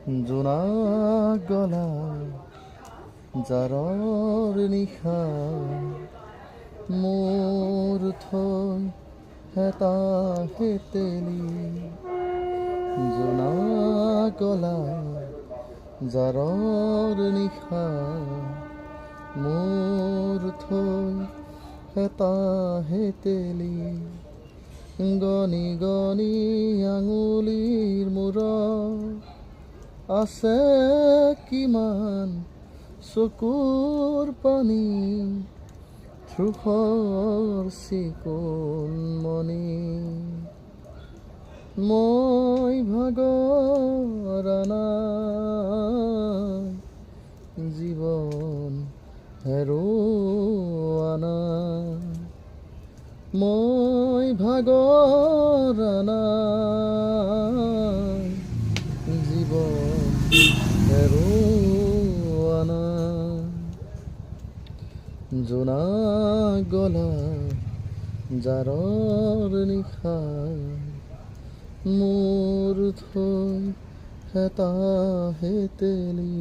জোনা গলা জাৰৰ নিশা মোৰ থৈ হেতাহে তেলি জোনা গলা জাৰৰ নিশা মোৰ থৈ হেতাহে তেলি গনি গনি আঙুলিৰ মূৰত আছে কিমান চকুৰ পানী ধূসৰ চিকুণ মণি মই ভাগৰা নাই জীৱন হেৰুৱা নাই মই ভাগৰা নাই জীৱন হেৰুৱা নাই জোনা গলা জাৰৰ নিশা মোৰ থৈ হেতাহে তেলি